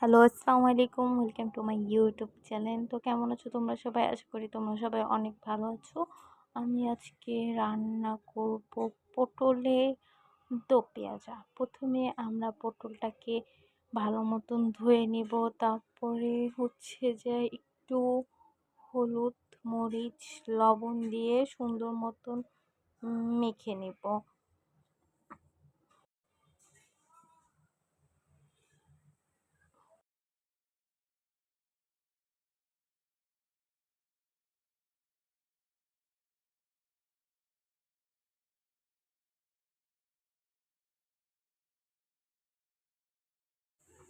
Hello, আসসালামু আলাইকুম। Welcome to my YouTube channel. তো কেমন আছো তোমরা সবাই? আশা করি তোমরা সবাই অনেক ভালো আছো। আমি আজকে রান্না করব পটলের দো পেঁয়াজা। প্রথমে আমরা পটলটাকে ভালো মতন ধুয়ে নিব। তারপরে হচ্ছে যে একটু হলুদ, মরিচ, লবণ দিয়ে সুন্দর মতন মেখে নিব।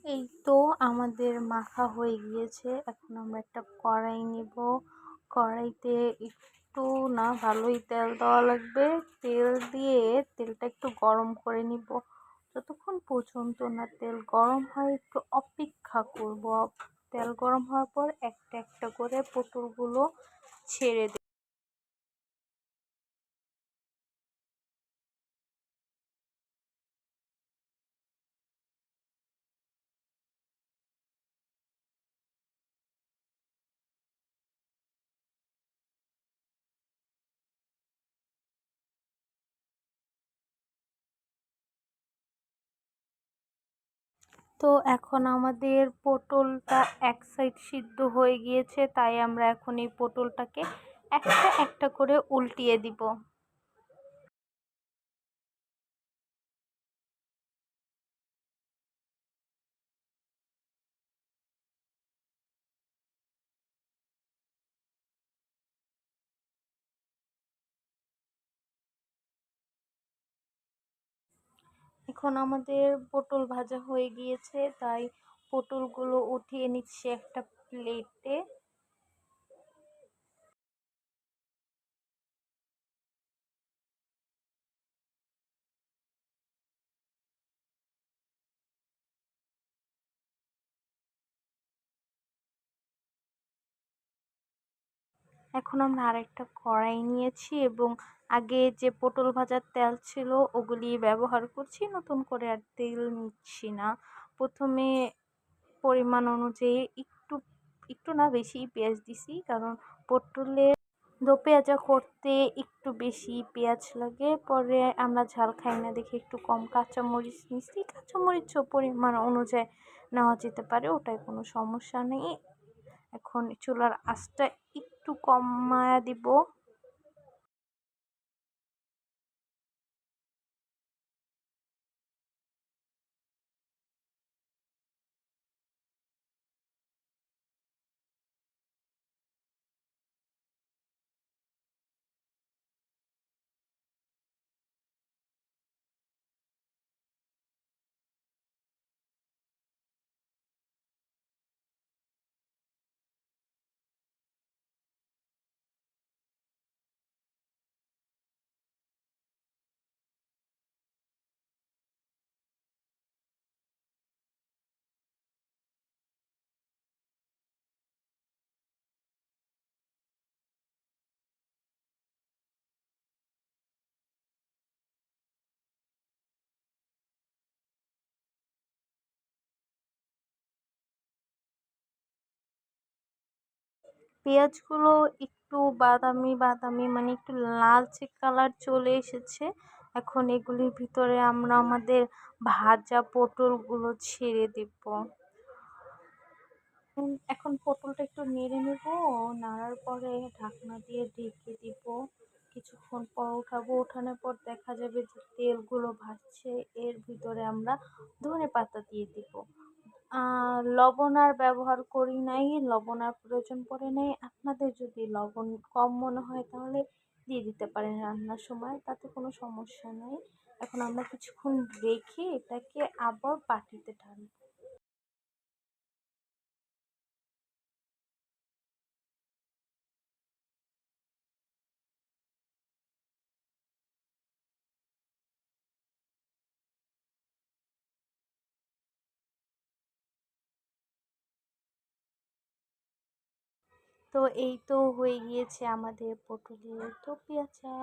এই তো আমাদের মাখা হয়ে গিয়েছে। এখন আমরা একটা কড়াই নিব। কড়াইতে একটু না ভালোই তেল দেওয়া লাগবে। তেল দিয়ে তেলটা একটু গরম করে নিব। যতক্ষণ পর্যন্ত না তেল গরম হয় একটু অপেক্ষা করব। তেল গরম হওয়ার পর একটা একটা করে পটলগুলো ছেড়ে দেব। তো এখন আমাদের পটলটা এক সাইড সিদ্ধ হয়ে গিয়েছে, তাই আমরা এখন এই পটলটাকে একটা একটা করে উল্টিয়ে দিব। এখন আমাদের পটল ভাজা হয়ে গিয়েছে, তাই পটলগুলো উঠিয়ে নিচ্ছি একটা প্লেটে। এখন আমরা আরেকটা কড়াই নিয়েছি এবং আগে যে পটল ভাজার তেল ছিল ওগুলি ব্যবহার করছি, নতুন করে আর তেল নিচ্ছি না। প্রথমে পরিমাণ অনুযায়ী একটু একটু না বেশি পেঁয়াজ দিছি, কারণ পটলের দো পেঁয়াজা করতে একটু বেশি পেঁয়াজ লাগে। পরে আমরা ঝাল খাই না দেখে একটু কম কাঁচামরিচ নিচ্ছি। কাঁচামরিচও পরিমাণ অনুযায়ী নেওয়া যেতে পারে, ওটাই কোনো সমস্যা নেই। এখন চুলার আঁচটা একটু কমায়া দিব। পেঁয়াজগুলো একটু বাদামি বাদামি মানে একটু লালচে কালার চলে এসেছে। এখন এগুলির ভিতরে আমরা আমাদের ভাজা পটলগুলো ছেড়ে দিব। এখন পটলটা একটু নেড়ে নেব। নাড়ার পরে ঢাকনা দিয়ে ঢেকে দিব। কিছুক্ষণ পর উঠাবো। ওঠানোর পর দেখা যাবে যে তেলগুলো ভাসছে। এর ভিতরে আমরা ধনেপাতা দিয়ে দিব। লবণ আর ব্যবহার করি নাই, লবণ আর প্রয়োজন পড়ে নাই। আপনাদের যদি লবণ কম মনে হয় তাহলে দিয়ে দিতে পারেন রান্নার সময়, তাতে কোনো সমস্যা নাই। এখন আমরা কিছুক্ষণ রেখে এটাকে আবার বাটিতে ঢালবো। তো এই তো হয়ে গিয়েছে আমাদের পটলের দো পেঁয়াজা।